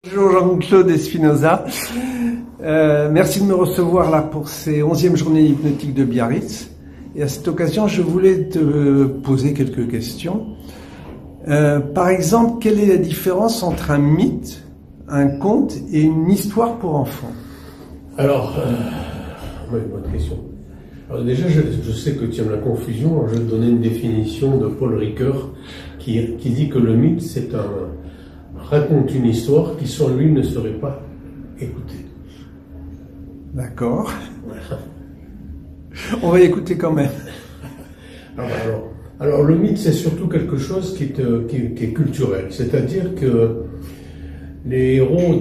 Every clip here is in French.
Bonjour Jean-Claude Espinosa, merci de me recevoir là pour ces 11e journées hypnotiques de Biarritz. Et à cette occasion, je voulais te poser quelques questions. Par exemple, quelle est la différence entre un mythe, un conte et une histoire pour enfants? Alors, une bonne question. Alors déjà, je sais que tu aimes la confusion, alors je vais te donner une définition de Paul Ricoeur qui dit que le mythe, c'est raconte une histoire qui sans lui ne serait pas écoutée. D'accord. On va écouter quand même. Alors le mythe, c'est surtout quelque chose qui est culturel. C'est-à-dire que les héros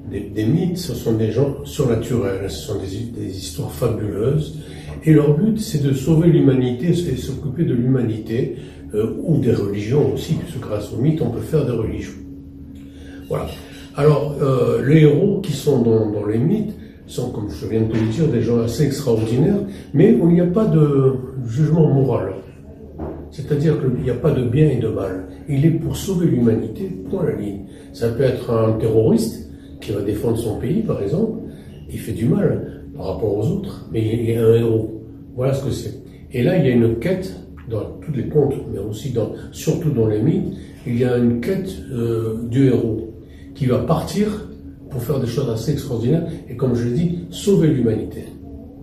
des mythes, ce sont des gens surnaturels, ce sont des histoires fabuleuses. Et leur but, c'est de sauver l'humanité, c'est de s'occuper de l'humanité, ou des religions aussi, puisque grâce aux mythes, on peut faire des religions. Voilà. Alors, les héros qui sont dans les mythes sont, comme je viens de te le dire, des gens assez extraordinaires, mais il n'y a pas de jugement moral. C'est-à-dire qu'il n'y a pas de bien et de mal. Il est pour sauver l'humanité, point la ligne. Ça peut être un terroriste qui va défendre son pays, par exemple, il fait du mal par rapport aux autres, mais il est un héros. Voilà ce que c'est. Et là, il y a une quête, dans tous les contes, mais aussi surtout dans les mythes, il y a une quête du héros qui va partir pour faire des choses assez extraordinaires et, comme je l'ai dit, sauver l'humanité.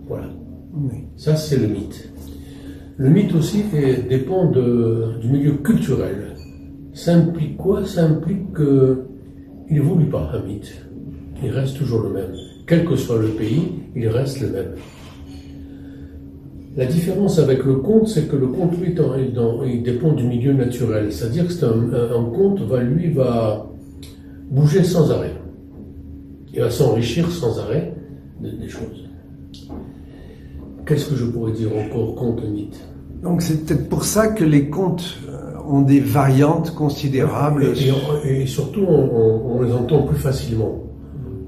Voilà. Oui. Ça, c'est le mythe. Le mythe aussi dépend du milieu culturel. Ça implique quoi? Ça implique qu'il n'évolue pas, un mythe. Il reste toujours le même. Quel que soit le pays, il reste le même. La différence avec le conte, c'est que le conte, lui, il dépend du milieu naturel. C'est-à-dire que un conte va bouger sans arrêt. Il va s'enrichir sans arrêt des choses. Qu'est-ce que je pourrais dire encore conte et mythe? Donc c'est peut-être pour ça que les contes ont des variantes considérables. Et surtout, on les entend plus facilement.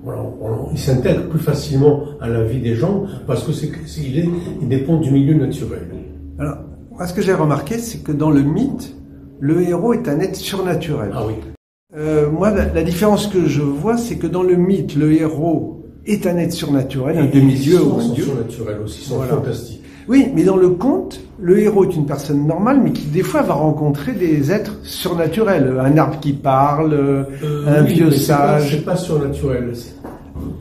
Voilà, il s'intègre plus facilement à la vie des gens parce que il dépend du milieu naturel. Alors, moi, ce que j'ai remarqué, c'est que dans le mythe, le héros est un être surnaturel. Ah oui. Moi, la différence que je vois, c'est que dans le mythe, le héros est un être surnaturel, un demi-dieu ou un dieu. Ils sont surnaturels aussi, ils sont fantastiques. Oui, mais dans le conte, le héros est une personne normale, mais qui des fois va rencontrer des êtres surnaturels. Un arbre qui parle, un vieux sage. C'est pas surnaturel.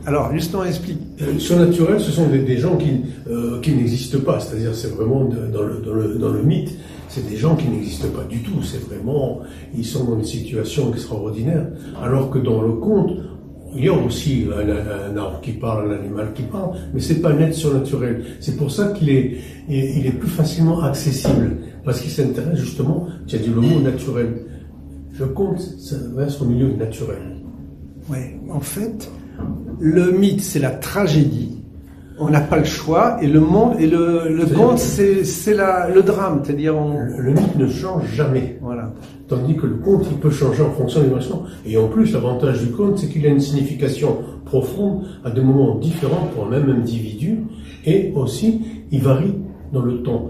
Alors, justement, explique. Surnaturel, ce sont des gens qui n'existent pas. C'est-à-dire, c'est vraiment dans le mythe, c'est des gens qui n'existent pas du tout. C'est vraiment, ils sont dans une situation extraordinaire. Alors que dans le conte, il y a aussi un arbre qui parle, un animal qui parle, mais c'est pas un être surnaturel. C'est pour ça qu'il est plus facilement accessible, parce qu'il s'intéresse justement, tu as dit le mot naturel. Le conte, ça reste au milieu naturel. Oui, en fait, le mythe, c'est la tragédie. On n'a pas le choix, et le conte, c'est le drame, c'est-à-dire le mythe ne change jamais. Voilà. Tandis que le conte, il peut changer en fonction des émotions. Et en plus, l'avantage du conte, c'est qu'il a une signification profonde à des moments différents pour un même individu, et aussi, il varie dans le temps.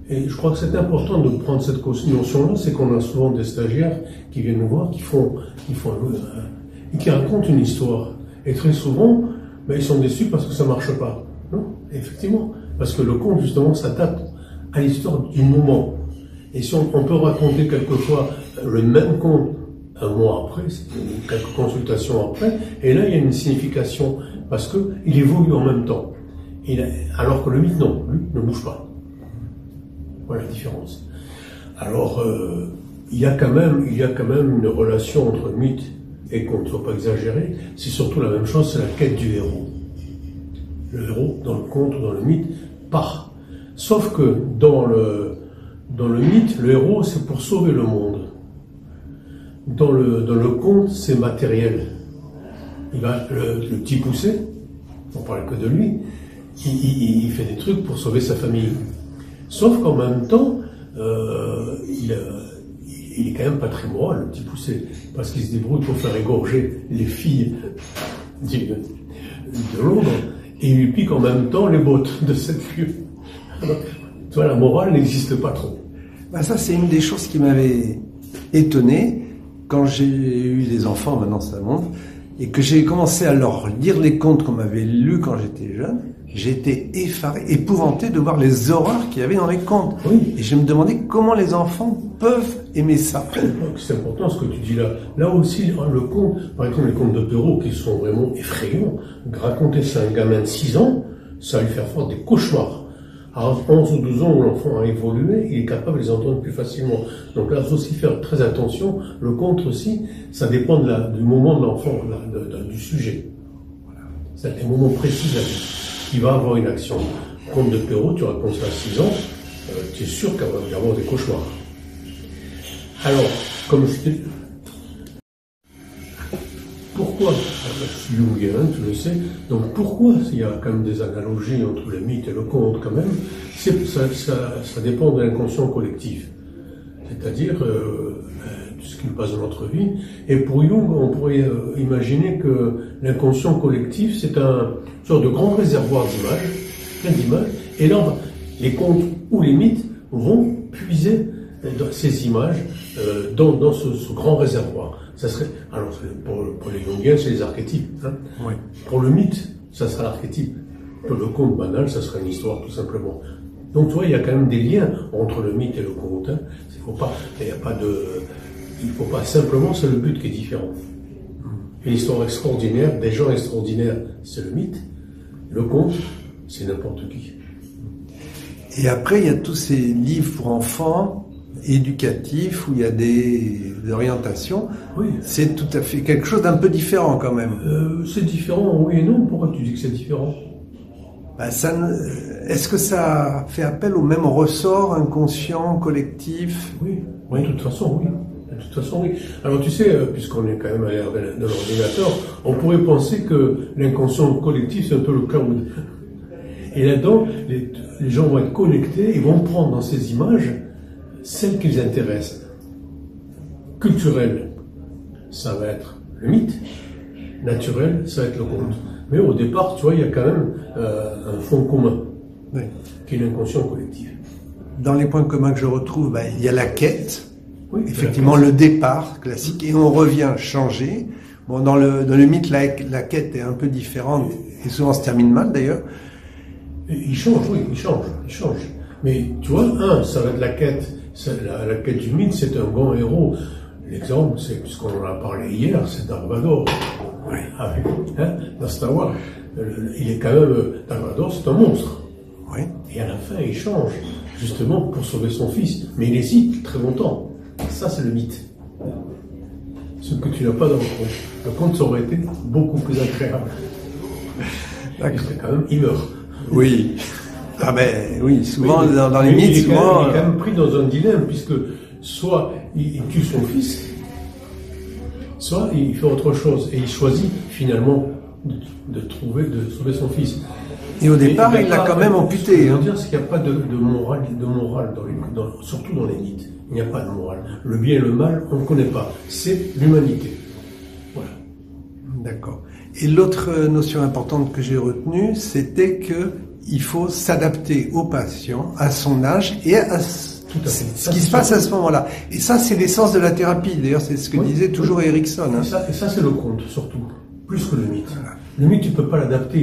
Et je crois que c'est important de prendre cette notion-là, c'est qu'on a souvent des stagiaires qui viennent nous voir, et qui racontent une histoire. Et très souvent, ils sont déçus parce que ça marche pas. Non, effectivement, parce que le conte, justement, s'adapte à l'histoire du moment. Et si on peut raconter quelquefois le même conte un mois après, quelques consultations après, et là, il y a une signification, parce qu'il évolue en même temps. Alors que le mythe, non, lui, ne bouge pas. Voilà la différence. Alors, il y a quand même une relation entre mythe et conte, il ne faut pas exagérer. C'est surtout la même chose, c'est la quête du héros. Le héros, dans le conte ou dans le mythe, part. Sauf que dans le mythe, le héros, c'est pour sauver le monde. Dans le conte, c'est matériel. Le petit poussé, on parle que de lui, il fait des trucs pour sauver sa famille. Sauf qu'en même temps, il est quand même pas très moral, le petit poussé, parce qu'il se débrouille pour faire égorger les filles de Londres, et il lui pique en même temps les bottes de cette fille. Tu vois, la morale n'existe pas trop. Ça, c'est une des choses qui m'avait étonné. quand j'ai eu des enfants, maintenant ça monte, et que j'ai commencé à leur lire les contes qu'on m'avait lus quand j'étais jeune, j'étais effaré, épouvanté de voir les horreurs qu'il y avait dans les contes. Oui. Et je me demandais comment les enfants peuvent aimer ça. C'est important ce que tu dis là. Là aussi, le conte, par exemple les contes de Perrault qui sont vraiment effrayants, raconter ça à un gamin de 6 ans, ça va lui faire faire des cauchemars. À 11 ou 12 ans où l'enfant a évolué, il est capable de les entendre plus facilement. Donc là, il faut aussi faire très attention. Le conte aussi, ça dépend du moment de l'enfant, du sujet. Voilà. C'est des moments précis de la vie. Il va avoir une action. Le conte de Perrault, tu racontes ça à 6 ans, tu es sûr qu'il va y avoir des cauchemars. Alors, comme je dis, pourquoi, je suis jungien, tu le sais, donc pourquoi il y a quand même des analogies entre le mythe et le conte quand même, ça dépend de l'inconscient collectif, c'est-à-dire de ce qui nous passe dans notre vie. Et pour Jung, on pourrait imaginer que l'inconscient collectif, c'est un sorte de grand réservoir d'images, plein d'images, et là, les contes ou les mythes vont puiser dans ces images dans ce grand réservoir. Ça serait, alors pour les Jungiens, c'est les archétypes. Hein. Oui. Pour le mythe, ça sera l'archétype. Pour le conte banal, ça serait une histoire tout simplement. Donc tu vois, il y a quand même des liens entre le mythe et le conte. Hein. Il faut pas simplement, c'est le but qui est différent. Une histoire extraordinaire, des gens extraordinaires, c'est le mythe. Le conte, c'est n'importe qui. Et après, il y a tous ces livres pour enfants éducatifs où il y a des orientations. Oui. C'est tout à fait quelque chose d'un peu différent quand même. C'est différent, oui et non. Pourquoi tu dis que c'est différent? Est-ce que ça fait appel au même ressort inconscient, collectif? Oui, de toute façon, oui. De toute façon, oui. Alors tu sais, puisqu'on est quand même à l'ère de l'ordinateur, on pourrait penser que l'inconscient collectif, c'est un peu le cloud. Et là-dedans, les gens vont être connectés et vont prendre dans ces images celles qui les intéressent. Culturel, ça va être le mythe. Naturel, ça va être le conte. Mais au départ, tu vois, il y a quand même un fond commun, oui, qui est l'inconscient collectif. Dans les points communs que je retrouve, il y a la quête. Oui, effectivement, le départ classique, et on revient changer. Bon, dans le mythe, la quête est un peu différente, et souvent se termine mal d'ailleurs. Il change, oui, il change. Mais tu vois, ça va être la quête. La quête du mythe, c'est un grand héros. L'exemple, c'est, puisqu'on en a parlé hier, c'est Dark Vador. Oui. Dans Star Wars, il est quand même, Dark Vador, c'est un monstre. Oui. Et à la fin, il change, justement, pour sauver son fils. Mais il hésite très longtemps. Ça, c'est le mythe. Ce que tu n'as pas dans le conte. Le conte, ça aurait été beaucoup plus agréable. D'accord. Et quand même, il meurt. Oui. Ah ben oui, souvent dans les mythes, souvent... Il est quand même pris dans un dilemme, puisque soit il tue son fils, soit il fait autre chose, et il choisit finalement de sauver son fils. Et au départ, il l'a quand même amputé. Ce que je veux dire, c'est qu'il n'y a pas de morale surtout dans les mythes. Il n'y a pas de morale. Le bien et le mal, on ne connaît pas. C'est l'humanité. Voilà. D'accord. Et l'autre notion importante que j'ai retenue, c'était que il faut s'adapter au patient, à son âge et à ce qui se passe à ce moment-là. Et ça, c'est l'essence de la thérapie. D'ailleurs, c'est ce que disait toujours Erickson. Hein. Et ça, c'est le conte, surtout. Plus que le mythe. Voilà. Le mythe, tu ne peux pas l'adapter.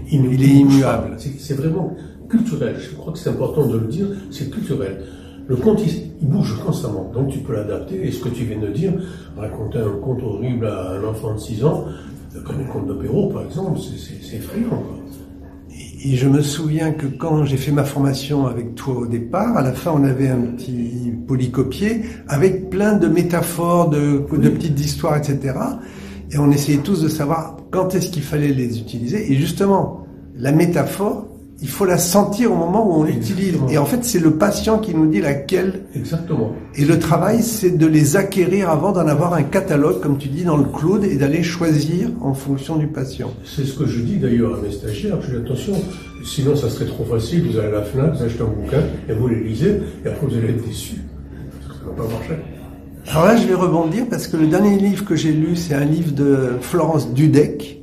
Il est immuable. C'est vraiment culturel. Je crois que c'est important de le dire. C'est culturel. Le conte, il bouge constamment. Donc, tu peux l'adapter. Et ce que tu viens de dire, raconter un conte horrible à un enfant de 6 ans, comme le conte de Perrault, par exemple, c'est effrayant, quoi. Et je me souviens que quand j'ai fait ma formation avec toi au départ, à la fin on avait un petit polycopier avec plein de métaphores, de petites histoires, etc. Et on essayait tous de savoir quand est-ce qu'il fallait les utiliser. Et justement, la métaphore, il faut la sentir au moment où on l'utilise. Et en fait, c'est le patient qui nous dit laquelle. Exactement. Et le travail, c'est de les acquérir avant d'en avoir un catalogue, comme tu dis, dans le cloud, et d'aller choisir en fonction du patient. C'est ce que je dis d'ailleurs à mes stagiaires. Je dis attention, sinon ça serait trop facile. Vous allez à la FNAC, vous achetez un bouquin, et vous les lisez, et après vous allez être déçus. Ça ne va pas marcher. Alors là, je vais rebondir parce que le dernier livre que j'ai lu, c'est un livre de Florence Dudek.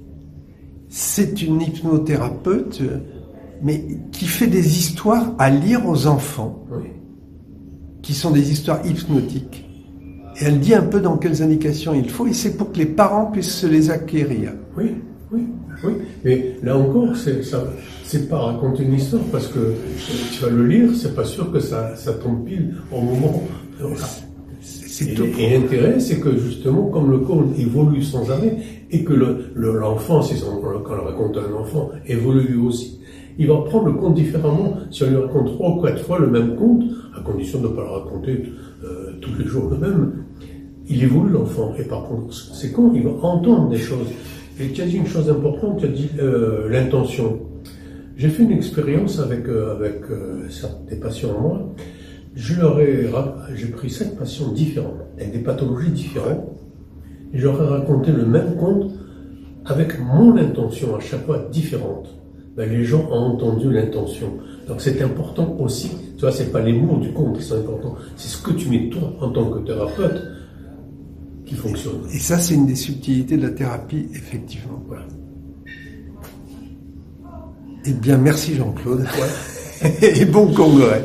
C'est une hypnothérapeute, mais qui fait des histoires à lire aux enfants, oui, qui sont des histoires hypnotiques. Et elle dit un peu dans quelles indications il faut, et c'est pour que les parents puissent se les acquérir. Oui, oui, oui. Mais là encore, c'est pas raconter une histoire, parce que tu vas le lire, c'est pas sûr que ça tombe pile au moment. Et l'intérêt, c'est que justement, comme le conte évolue sans arrêt, et que l'enfant, quand on raconte à un enfant, évolue lui aussi, il va prendre le conte différemment. Si on lui raconte 3 ou 4 fois le même conte, à condition de ne pas le raconter tous les jours le même, il évolue l'enfant. Et par contre, c'est quand il va entendre des choses. Et tu as dit une chose importante, tu as dit l'intention. J'ai fait une expérience avec des patients en moi. J'ai pris 7 patients différents, avec des pathologies différentes, et je leur ai raconté le même conte avec mon intention à chaque fois différente. Ben, les gens ont entendu l'intention. Donc c'est important aussi, tu vois, c'est pas les mots du conte qui sont importants, c'est ce que tu mets toi en tant que thérapeute qui fonctionne. Et ça, c'est une des subtilités de la thérapie, effectivement. Voilà. Eh bien, merci Jean-Claude. Ouais. Et bon congrès.